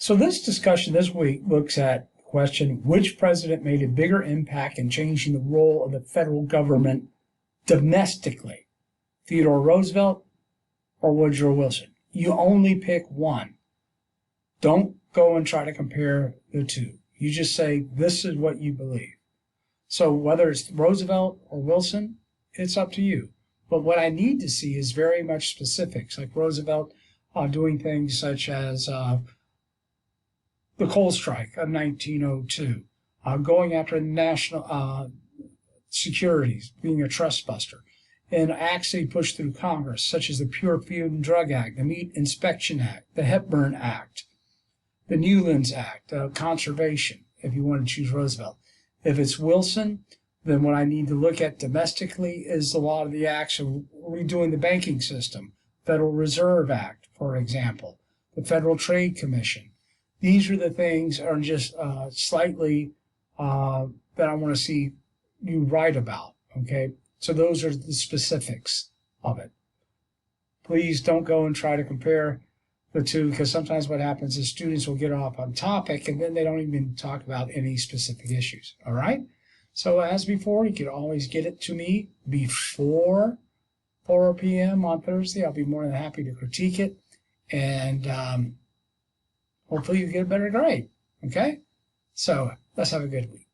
So this discussion this week looks at the question, which president made a bigger impact in changing the role of the federal government domestically? Theodore Roosevelt or Woodrow Wilson? You only pick one. Don't go and try to compare the two. You just say, this is what you believe. So whether it's Roosevelt or Wilson, it's up to you. But what I need to see is very much specifics, like Roosevelt doing things such as the coal strike of 1902, going after national securities, being a trust buster, and acts he pushed through Congress, such as the Pure Food and Drug Act, the Meat Inspection Act, the Hepburn Act, the Newlands Act, conservation, if you want to choose Roosevelt. If it's Wilson, then what I need to look at domestically is a lot of the acts of redoing the banking system, Federal Reserve Act, for example, the Federal Trade Commission. These are the things that are just slightly that I want to see you write about, okay? So those are the specifics of it. Please don't go and try to compare the two, because sometimes what happens is students will get off on topic and then they don't even talk about any specific issues, all right? So as before, you can always get it to me before 4 p.m. on Thursday. I'll be more than happy to critique it, and hopefully you get a better grade, okay? So let's have a good week.